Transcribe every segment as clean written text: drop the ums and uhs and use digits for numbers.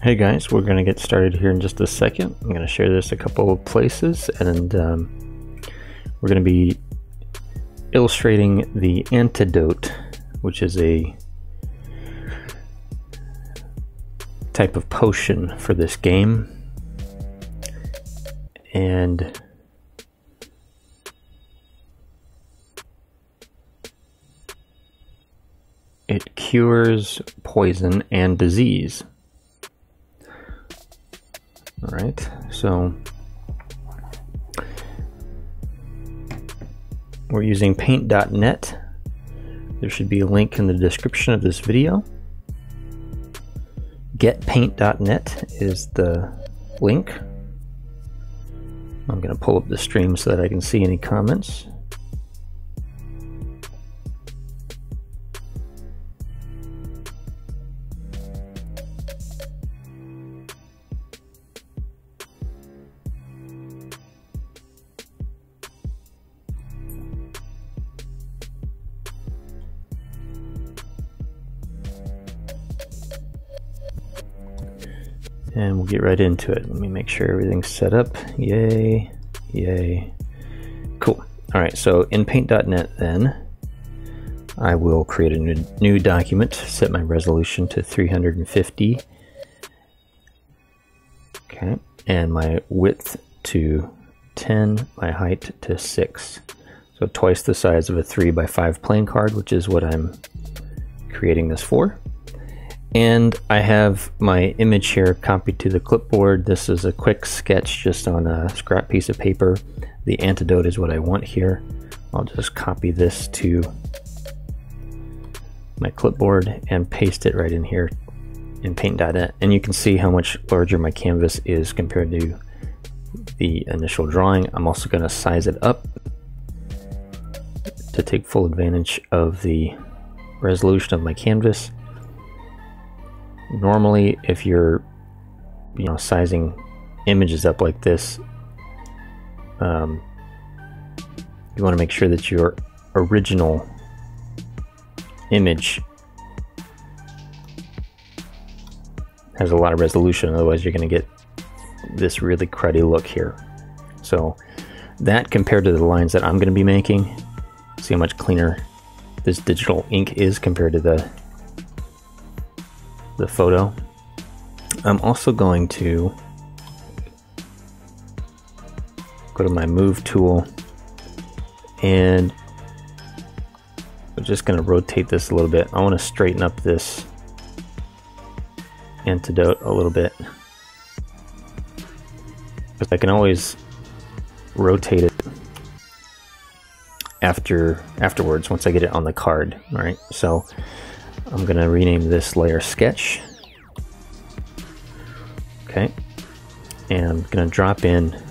Hey guys, we're going to get started here in just a second. I'm going to share this a couple of places, and we're going to be illustrating the Antidote, which is a type of potion for this game. And it cures poison and disease. Alright, so we're using paint.net. There should be a link in the description of this video. Getpaint.net is the link. I'm going to pull up the stream so that I can see any comments. And we'll get right into it. Let me make sure everything's set up. Yay, yay. Cool. All right, so in paint.net then, I will create a new document, set my resolution to 350. Okay, and my width to 10, my height to 6. So twice the size of a 3x5 playing card, which is what I'm creating this for. And I have my image here copied to the clipboard. This is a quick sketch just on a scrap piece of paper. The antidote is what I want here. I'll just copy this to my clipboard and paste it right in here in paint.net. And you can see how much larger my canvas is compared to the initial drawing. I'm also going to size it up to take full advantage of the resolution of my canvas. Normally, if you're, sizing images up like this, you want to make sure that your original image has a lot of resolution. Otherwise, you're going to get this really cruddy look here. So that compared to the lines that I'm going to be making, see how much cleaner this digital ink is compared to the photo. I'm also going to go to my move tool, and I'm just going to rotate this a little bit. I want to straighten up this antidote a little bit, because I can always rotate it afterwards once I get it on the card. All right, so I'm going to rename this layer sketch. Okay, and I'm going to drop in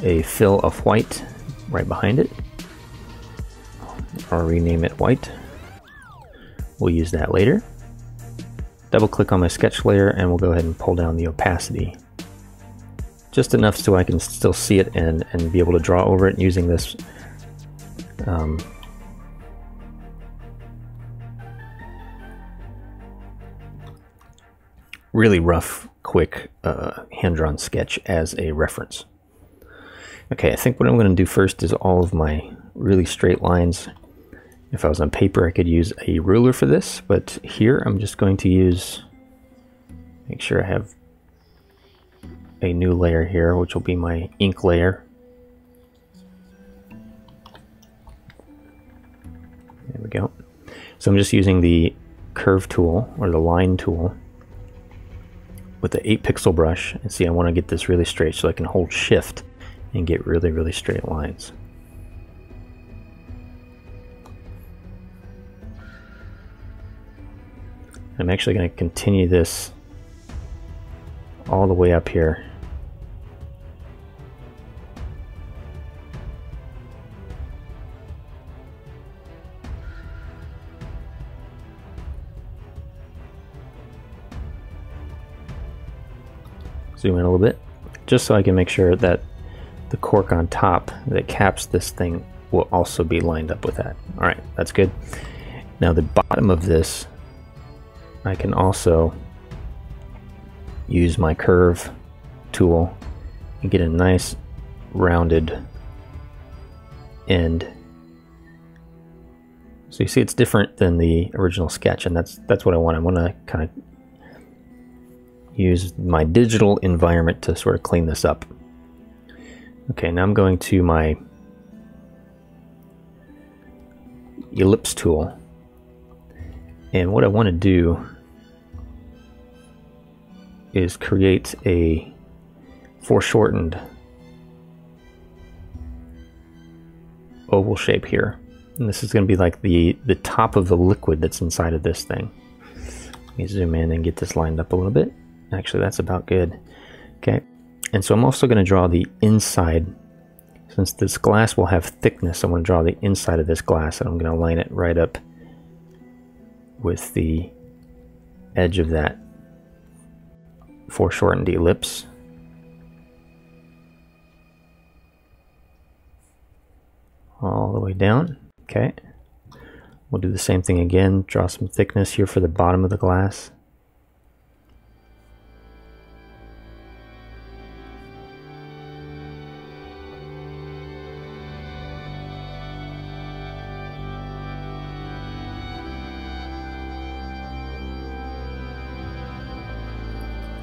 a fill of white right behind it. I'll rename it white. We'll use that later. Double click on my sketch layer and we'll go ahead and pull down the opacity just enough so I can still see it and be able to draw over it using this really rough, quick hand-drawn sketch as a reference. Okay, I think what I'm going to do first is all of my really straight lines. If I was on paper, I could use a ruler for this, but here I'm just going to make sure I have a new layer here, which will be my ink layer. There we go. So I'm just using the curve tool, or the line tool, with the 8 pixel brush, and see, I want to get this really straight so I can hold shift and get really, really straight lines. I'm actually going to continue this all the way up here. Zoom in a little bit, just so I can make sure that the cork on top that caps this thing will also be lined up with that. All right, that's good. Now the bottom of this, I can also use my curve tool and get a nice rounded end. So you see it's different than the original sketch, and that's what I want. I want to kind of use my digital environment to sort of clean this up. Okay, now I'm going to my ellipse tool, and what I want to do is create a foreshortened oval shape here, and this is going to be like the top of the liquid that's inside of this thing. Let me zoom in and get this lined up a little bit. Actually, that's about good. Okay, and so I'm also going to draw the inside. Since this glass will have thickness, I want to draw the inside of this glass, and I'm going to line it right up with the edge of that foreshortened ellipse. All the way down. Okay, we'll do the same thing again. Draw some thickness here for the bottom of the glass.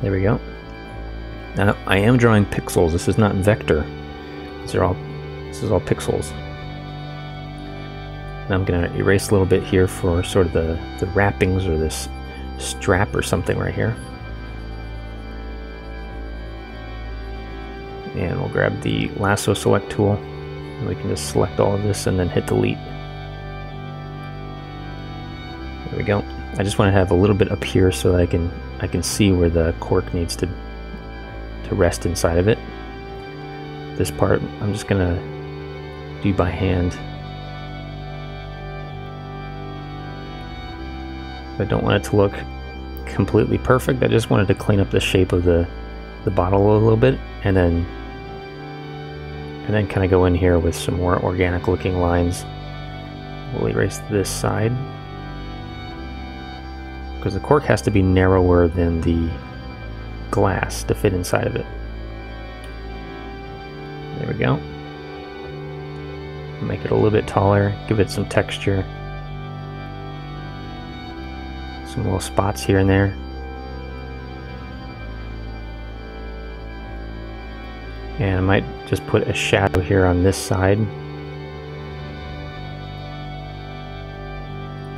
There we go. Now I am drawing pixels. This is not vector. This is all pixels. Now I'm going to erase a little bit here for sort of the wrappings or this strap or something right here. And we'll grab the lasso select tool, and we can just select all of this and then hit delete. There we go. I just want to have a little bit up here so that I can see where the cork needs to rest inside of it. This part I'm just gonna do by hand. I don't want it to look completely perfect. I just wanted to clean up the shape of the bottle a little bit, and then kind of go in here with some more organic looking lines. We'll erase this side, because the cork has to be narrower than the glass to fit inside of it. There we go. Make it a little bit taller, give it some texture. Some little spots here and there. And I might just put a shadow here on this side.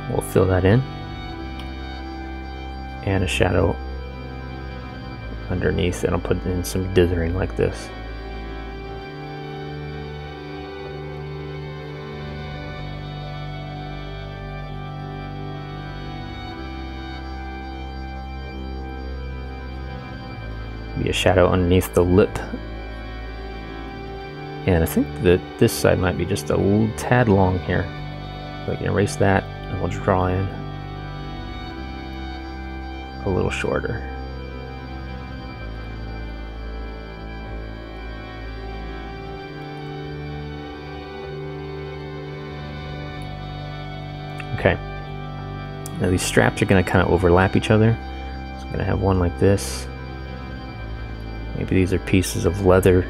We'll fill that in. And a shadow underneath, and I'll put in some dithering like this. Be a shadow underneath the lip. And I think that this side might be just a little tad long here. So I can erase that, and we'll draw in a little shorter. Okay. Now these straps are going to kind of overlap each other. So I'm going to have one like this. Maybe these are pieces of leather.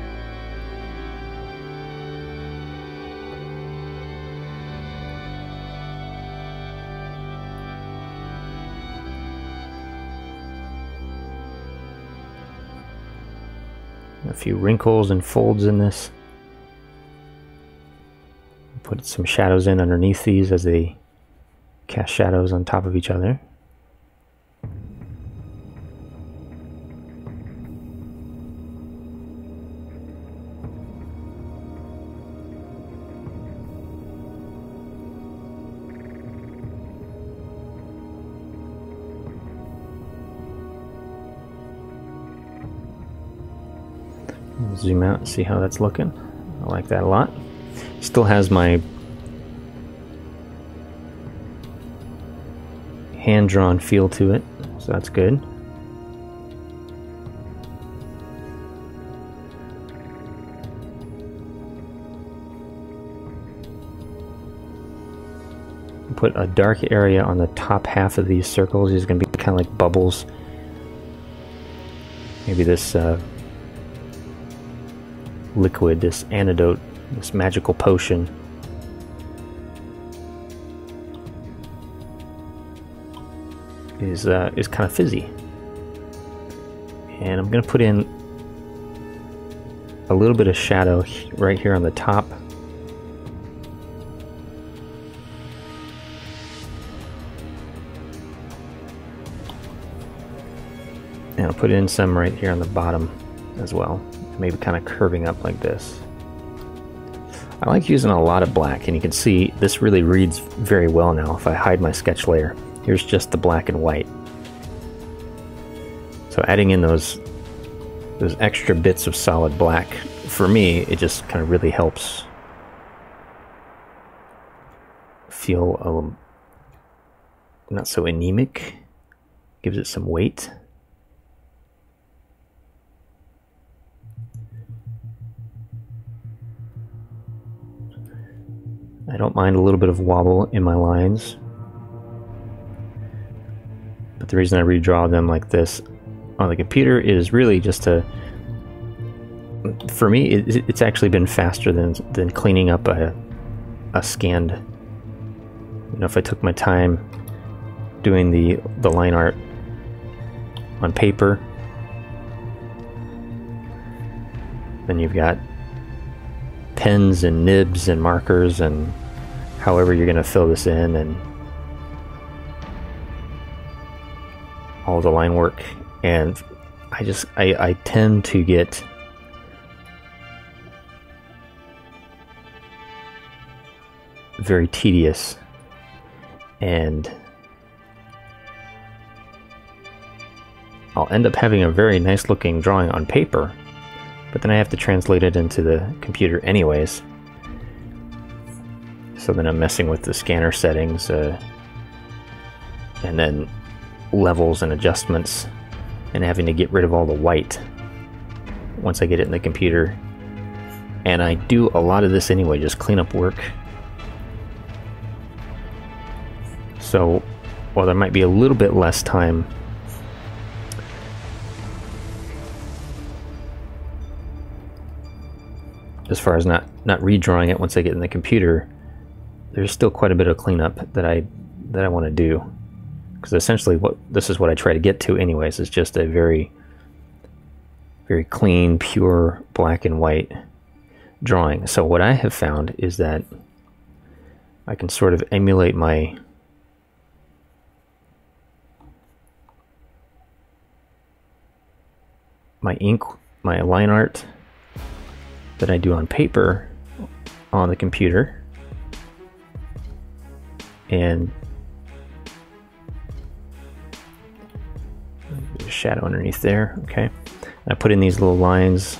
A few wrinkles and folds in this. Put some shadows in underneath these as they cast shadows on top of each other. Zoom out and see how that's looking. I like that a lot. Still has my hand-drawn feel to it, so that's good. Put a dark area on the top half of these circles. These are going to be kind of like bubbles. Maybe this liquid, this antidote, this magical potion is kind of fizzy. And I'm going to put in a little bit of shadow right here on the top. And I'll put in some right here on the bottom as well, maybe kind of curving up like this. I like using a lot of black, and you can see this really reads very well now. If I hide my sketch layer, here's just the black and white. So adding in those extra bits of solid black, for me, it just kind of really helps feel not so anemic, gives it some weight. I don't mind a little bit of wobble in my lines, but the reason I redraw them like this on the computer is really just to, for me, it's actually been faster than cleaning up a scanned. You know, if I took my time doing the line art on paper, then you've got pens and nibs and markers and however you're going to fill this in and all the line work, and I tend to get very tedious, and I'll end up having a very nice looking drawing on paper, but then I have to translate it into the computer anyways. So then I'm messing with the scanner settings and then levels and adjustments, and having to get rid of all the white once I get it in the computer. And I do a lot of this anyway, just cleanup work. So while there might be a little bit less time as far as not redrawing it once I get in the computer, there's still quite a bit of cleanup that I want to do, because essentially this is what I try to get to anyways, is just a very, very clean, pure black and white drawing. So what I have found is that I can sort of emulate my ink, my line art that I do on paper on the computer, and a shadow underneath there. Okay, and I put in these little lines,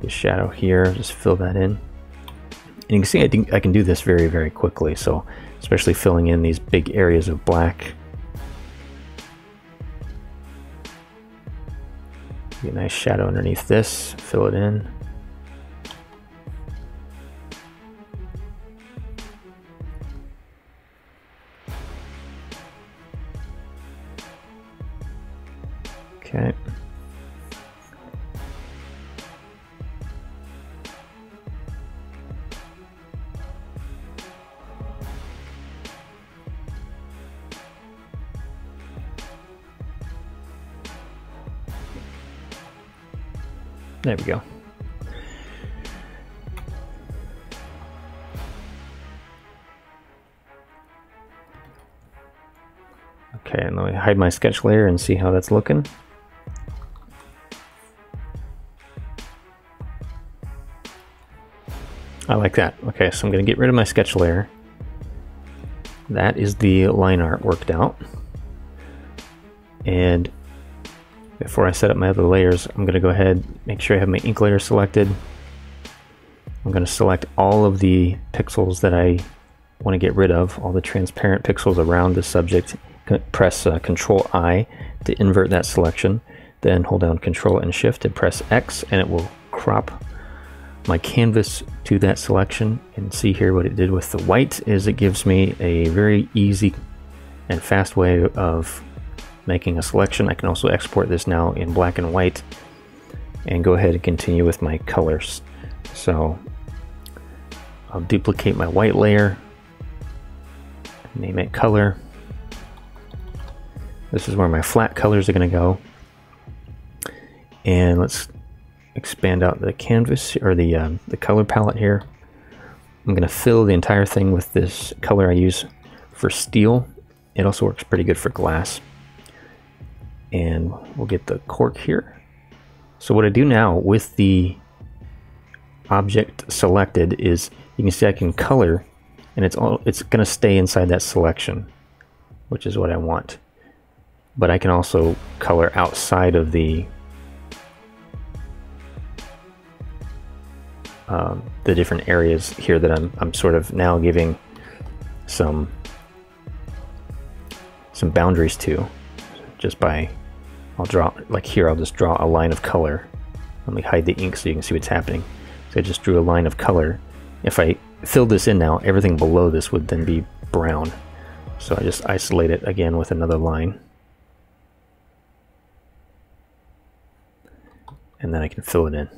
a shadow here, just fill that in, and you can see I can do this very, very quickly. So especially filling in these big areas of black. Get a nice shadow underneath this, fill it in. Okay. There we go. Okay, and let me hide my sketch layer and see how that's looking. I like that. Okay, so I'm going to get rid of my sketch layer. That is the line art worked out. And before I set up my other layers, I'm going to go ahead, make sure I have my ink layer selected. I'm going to select all of the pixels that I want to get rid of, all the transparent pixels around the subject. Press Control I to invert that selection, then hold down Control and Shift and press X, and it will crop my canvas to that selection. And see here what it did with the white is it gives me a very easy and fast way of making a selection. I can also export this now in black and white and go ahead and continue with my colors. So I'll duplicate my white layer, name it color. This is where my flat colors are going to go. And let's expand out the canvas, or the color palette here. I'm going to fill the entire thing with this color I use for steel. It also works pretty good for glass. And we'll get the cork here. So what I do now with the object selected is, you can see I can color, and it's going to stay inside that selection, which is what I want. But I can also color outside of the different areas here that I'm sort of now giving some boundaries to, just by, I'll draw, like here, I'll just draw a line of color. Let me hide the ink so you can see what's happening. So I just drew a line of color. If I fill this in now, everything below this would then be brown. So I just isolate it again with another line. And then I can fill it in.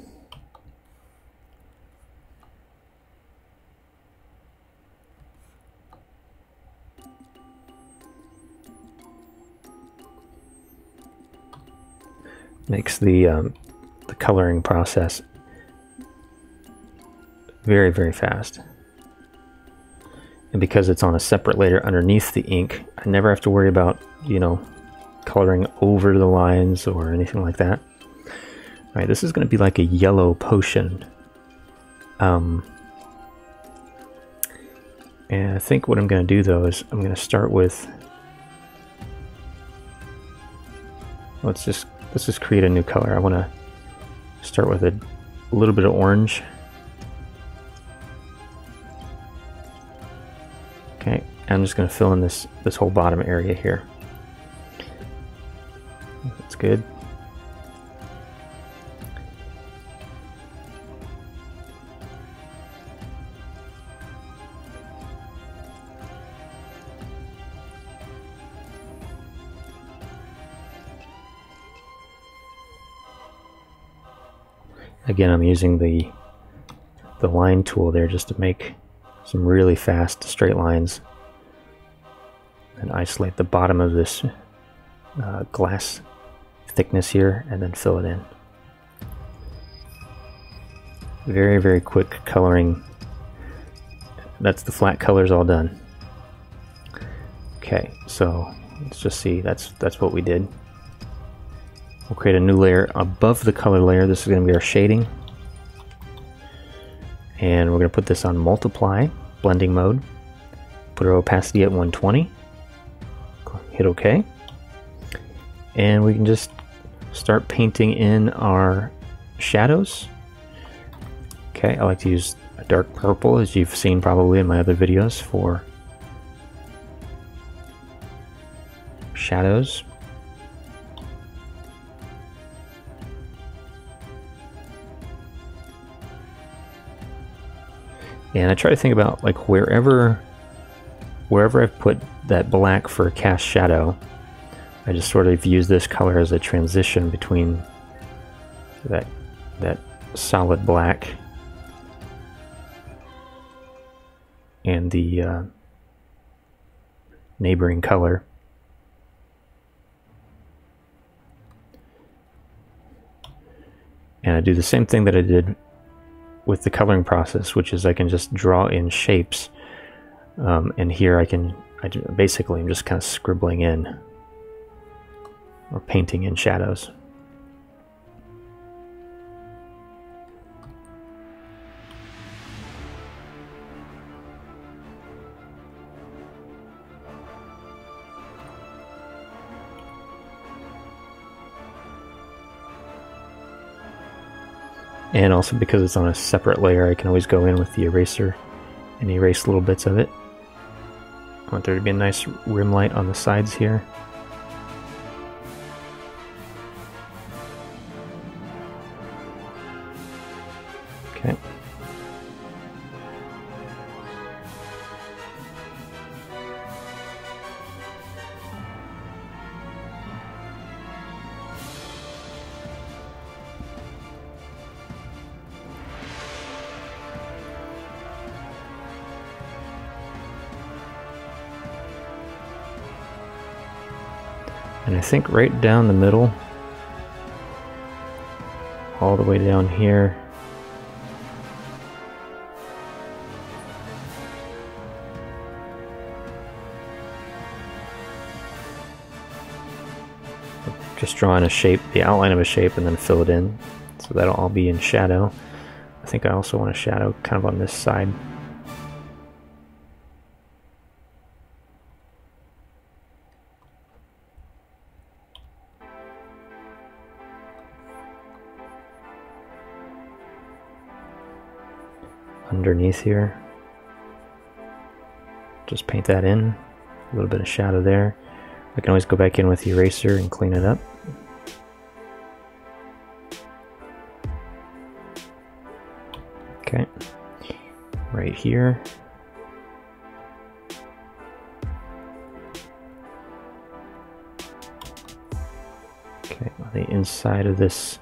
Makes the coloring process very, very fast. And because it's on a separate layer underneath the ink, I never have to worry about, you know, coloring over the lines or anything like that. All right, this is going to be like a yellow potion. And I think what I'm going to do though is I'm going to start with, let's just create a new color. I want to start with a little bit of orange. Okay, I'm just going to fill in this whole bottom area here. That's good. Again, I'm using the line tool there just to make some really fast straight lines and isolate the bottom of this glass thickness here and then fill it in. Very, very quick coloring. That's the flat colors all done. Okay, so let's just see, that's what we did. We'll create a new layer above the color layer. This is going to be our shading. And we're going to put this on multiply, blending mode. Put our opacity at 120. Hit OK. And we can just start painting in our shadows. Okay, I like to use a dark purple, as you've seen probably in my other videos, for shadows. And I try to think about, like, wherever I've put that black for cast shadow, I just sort of use this color as a transition between that solid black and the neighboring color. And I do the same thing that I did with the coloring process, which is I can just draw in shapes, and here basically I'm just kind of scribbling in or painting in shadows. And also, because it's on a separate layer, I can always go in with the eraser and erase little bits of it. I want there to be a nice rim light on the sides here. Okay. And I think right down the middle, all the way down here, just drawing a shape, the outline of a shape, and then fill it in. So that'll all be in shadow. I think I also want a shadow kind of on this side. Underneath here, just paint that in, a little bit of shadow there. I can always go back in with the eraser and clean it up. Okay, right here. Okay, on the inside of this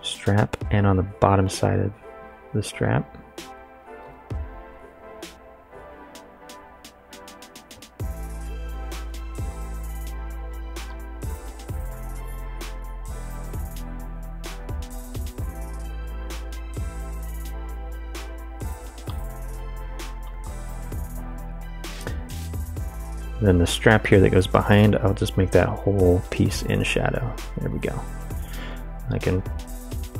strap and on the bottom side of the strap. Then the strap here that goes behind, I'll just make that whole piece in shadow. There we go. I can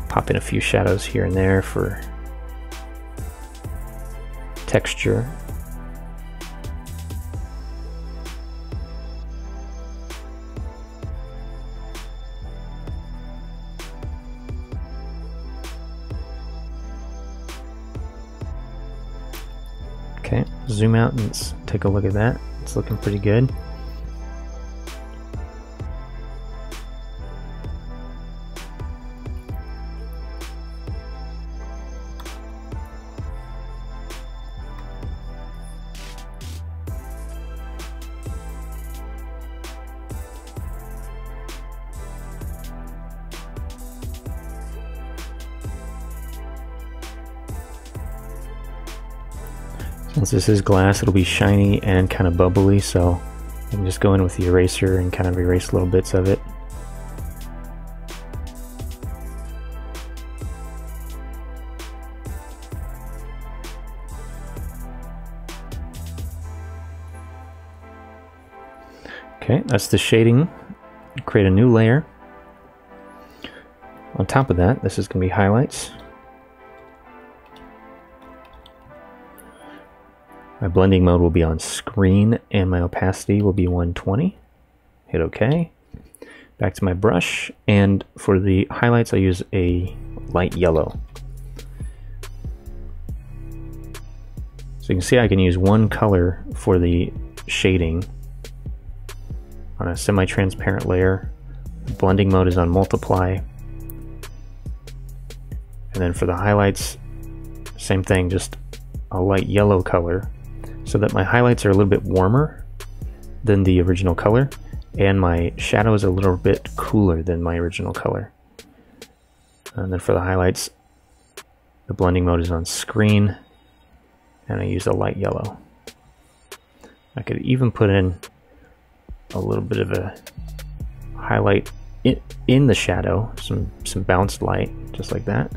pop in a few shadows here and there for texture. Okay, zoom out and let's take a look at that. It's looking pretty good. Since this is glass, it'll be shiny and kind of bubbly, so I can just go in with the eraser and kind of erase little bits of it. Okay, that's the shading. Create a new layer. On top of that, this is going to be highlights. My blending mode will be on screen and my opacity will be 120. Hit OK. Back to my brush, and for the highlights I use a light yellow. So you can see I can use one color for the shading on a semi-transparent layer. The blending mode is on multiply. And then for the highlights, same thing, just a light yellow color, so that my highlights are a little bit warmer than the original color, and my shadow is a little bit cooler than my original color. And then for the highlights, the blending mode is on screen, and I use a light yellow. I could even put in a little bit of a highlight in the shadow, some bounced light, just like that.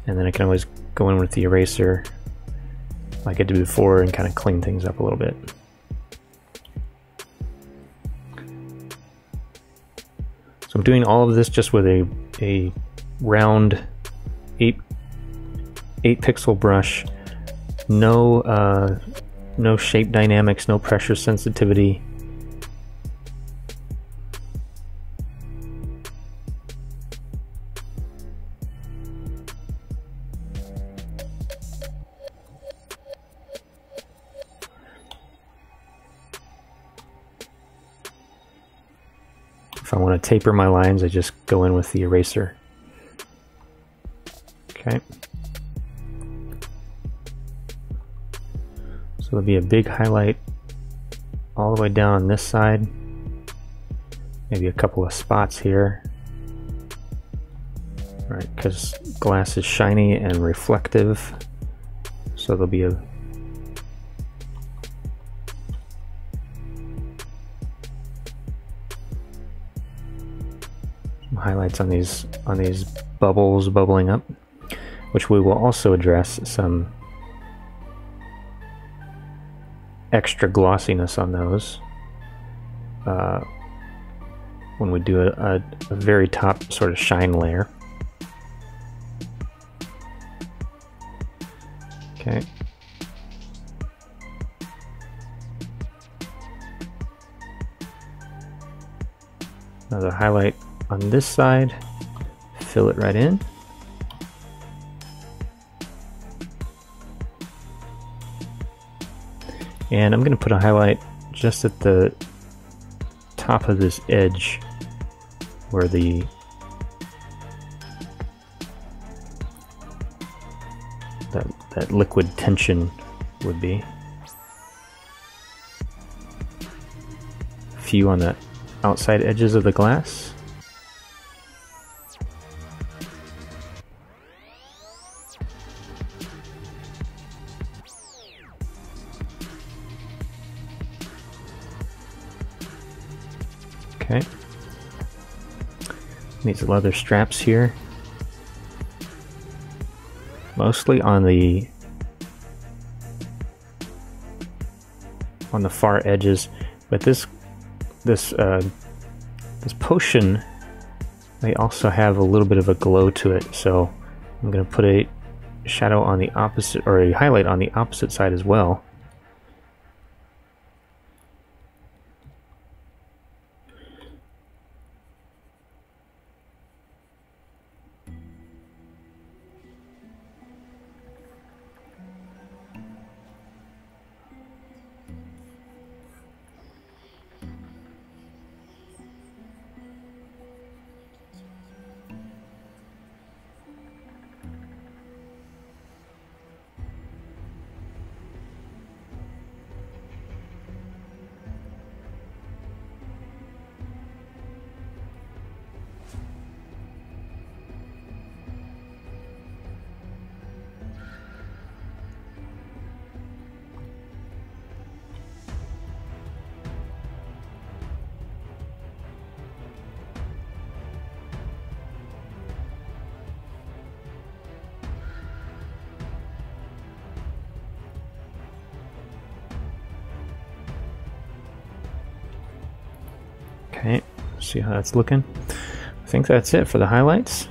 And then I can always go in with the eraser like I did before and kind of clean things up a little bit. So I'm doing all of this just with a round 8 pixel brush. No no shape dynamics, no pressure sensitivity. If I want to taper my lines, I just go in with the eraser. Okay. So there'll be a big highlight all the way down on this side. Maybe a couple of spots here. Right, because glass is shiny and reflective. So there'll be some highlights on these bubbles bubbling up, which we will also address some extra glossiness on those when we do a very top sort of shine layer. Okay. Another highlight on this side, fill it right in. And I'm going to put a highlight just at the top of this edge where that liquid tension would be. A few on the outside edges of the glass. Okay. These leather straps here. Mostly on the far edges, but this potion may also have a little bit of a glow to it, so I'm going to put a shadow on the opposite, or a highlight on the opposite side as well. Okay, see how that's looking. I think that's it for the highlights.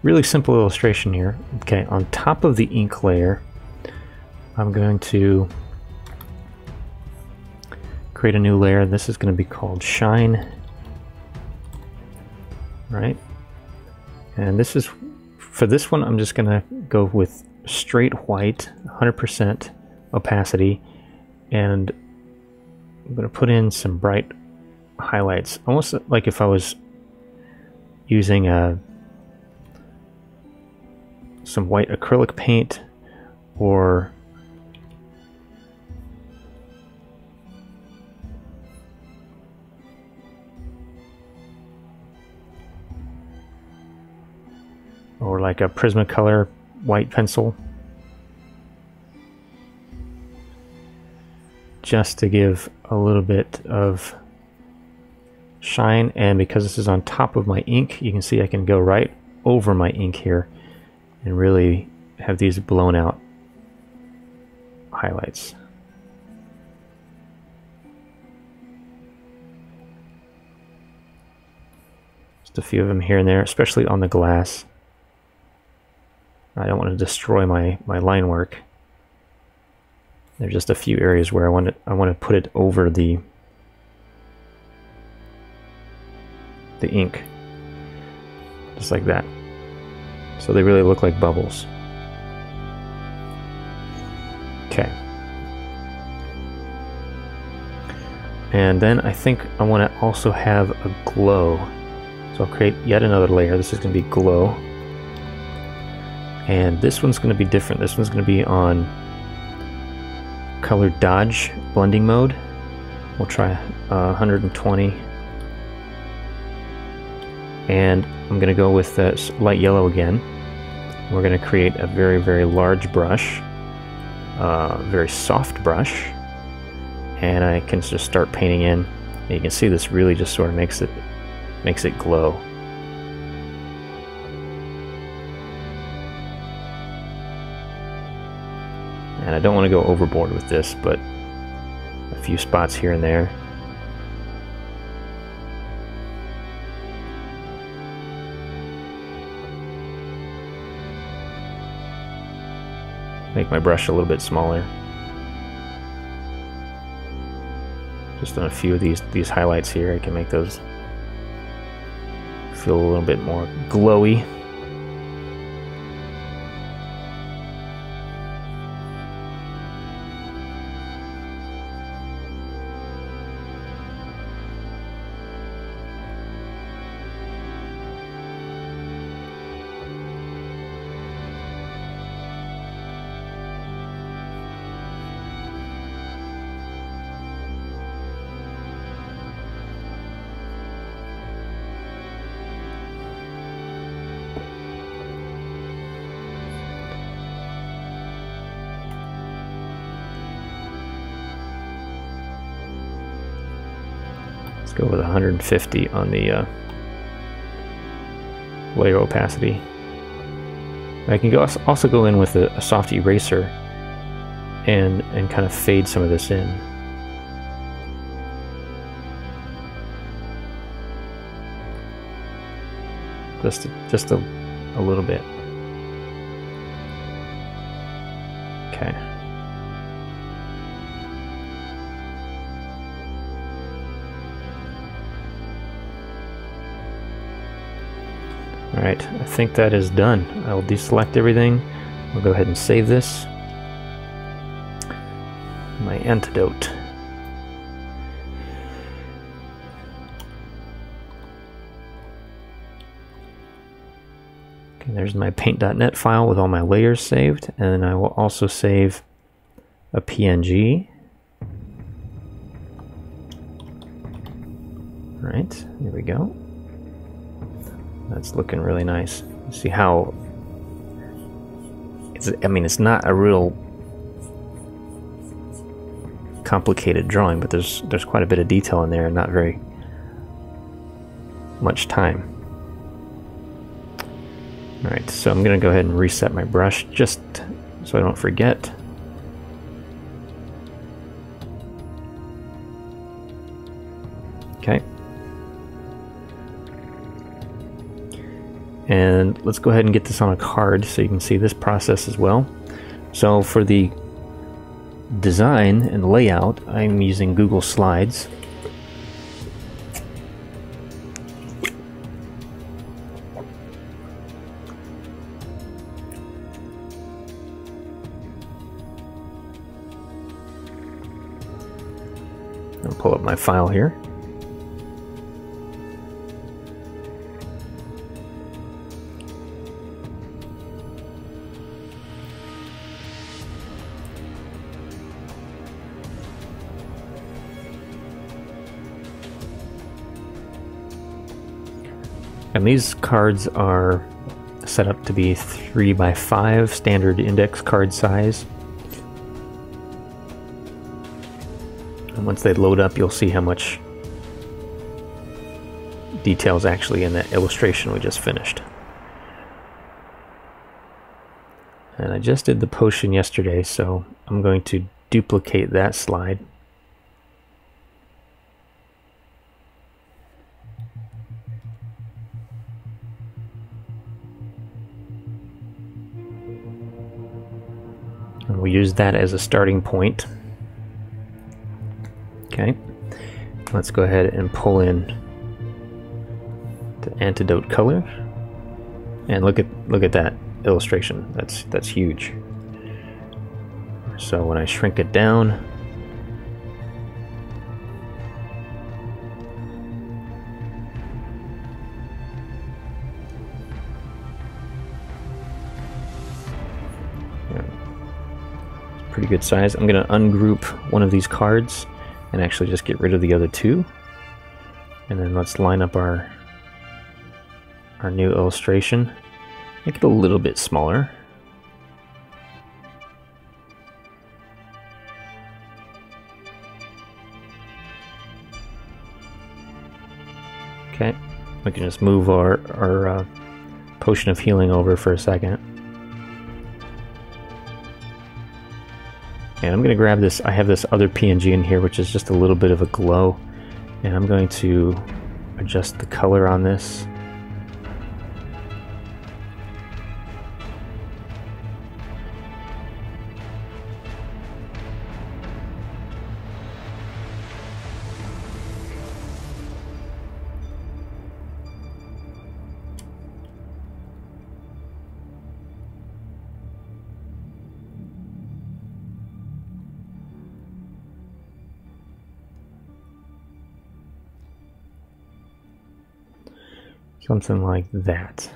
Really simple illustration here. Okay, on top of the ink layer, I'm going to create a new layer. This is going to be called Shine. Right? And this is, for this one, I'm just going to go with straight white, 100% opacity, and I'm going to put in some bright highlights, almost like if I was using some white acrylic paint, or like a Prismacolor white pencil, just to give a little bit of shine. And because this is on top of my ink, you can see I can go right over my ink here and really have these blown out highlights. Just a few of them here and there, especially on the glass. I don't want to destroy my line work. There's just a few areas where I want to put it over the ink, just like that, so they really look like bubbles. Okay, and then I think I want to also have a glow, so I'll create yet another layer. This is going to be glow, and this one's going to be different. This one's going to be on color dodge blending mode. We'll try 120. And I'm going to go with light yellow again. We're going to create a very, very large brush, very soft brush, and I can just start painting in. And you can see this really just sort of makes it glow. And I don't want to go overboard with this, but a few spots here and there. Make my brush a little bit smaller. Just on a few of these highlights here, I can make those feel a little bit more glowy. Go with 150 on the layer opacity. I can also go in with a soft eraser and kind of fade some of this in. Just a little bit. Okay. Alright, I think that is done. I will deselect everything. I'll go ahead and save this. My Antidote. Okay, there's my paint.net file with all my layers saved, and I will also save a PNG. Alright, here we go. That's looking really nice. See how it's not a real complicated drawing, but there's quite a bit of detail in there and not very much time. Alright, so I'm gonna go ahead and reset my brush just so I don't forget. Okay. And let's go ahead and get this on a card so you can see this process as well. So for the design and layout, I'm using Google Slides. I'll pull up my file here. And these cards are set up to be 3x5 standard index card size. And once they load up, you'll see how much detail is actually in that illustration we just finished. And I just did the potion yesterday, so I'm going to duplicate that slide. And we'll use that as a starting point. Okay, let's go ahead and pull in the Antidote color, and look at that illustration. That's huge. So when I shrink it down, pretty good size. I'm going to ungroup one of these cards and actually just get rid of the other two. And then let's line up our new illustration. Make it a little bit smaller. Okay, we can just move our potion of healing over for a second. And I'm going to grab this, I have this other PNG in here which is just a little bit of a glow. And I'm going to adjust the color on this. Something like that.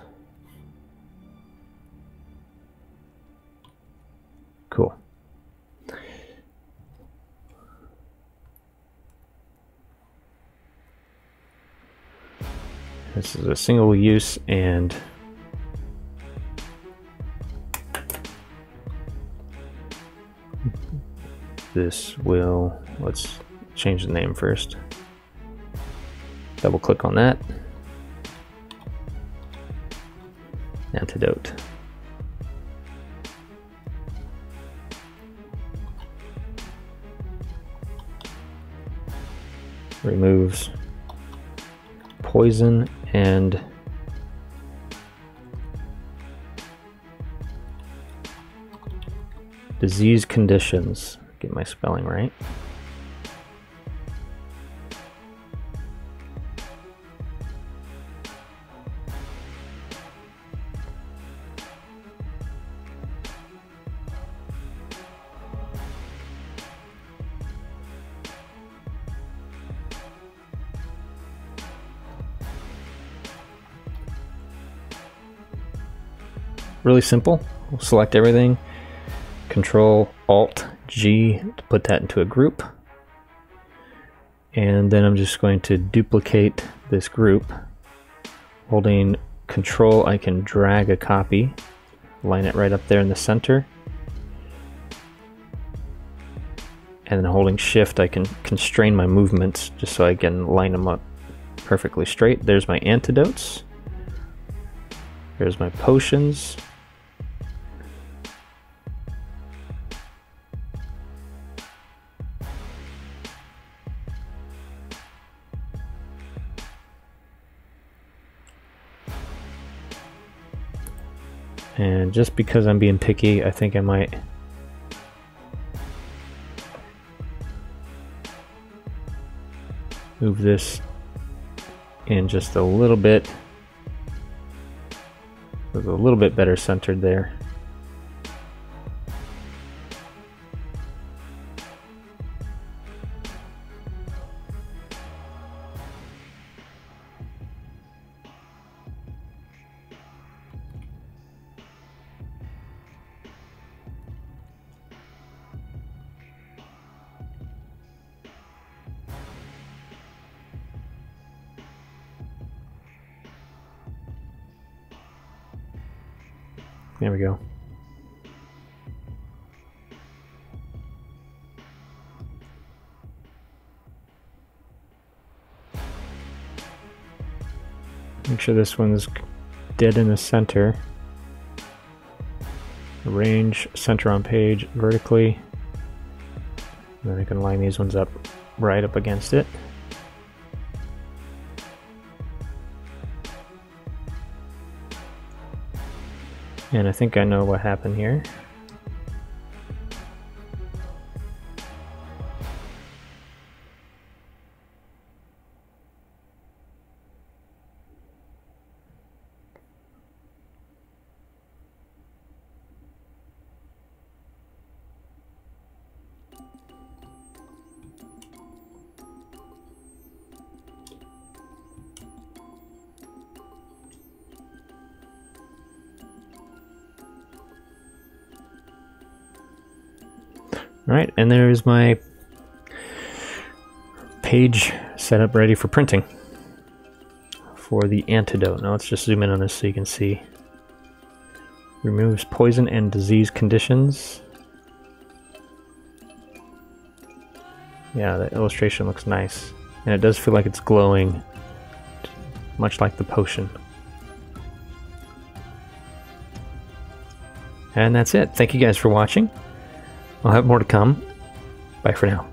Cool. This is a single use, and this will, let's change the name first. Double click on that. Antidote. Removes poison and disease conditions. Get my spelling right. Really simple. We'll select everything, Control Alt G to put that into a group, and then I'm just going to duplicate this group. Holding Control, I can drag a copy, line it right up there in the center, and then holding Shift I can constrain my movements just so I can line them up perfectly straight. There's my antidotes, there's my potions, and just because I'm being picky, I think I might move this in just a little bit. It's a little bit better centered there. There we go. Make sure this one's dead in the center. Arrange center on page vertically. And then I can line these ones up right up against it. And I think I know what happened here. All right, and there's my page set up ready for printing for the Antidote. Now let's just zoom in on this so you can see. Removes poison and disease conditions. Yeah, the illustration looks nice. And it does feel like it's glowing, much like the potion. And that's it. Thank you guys for watching. I'll have more to come. Bye for now.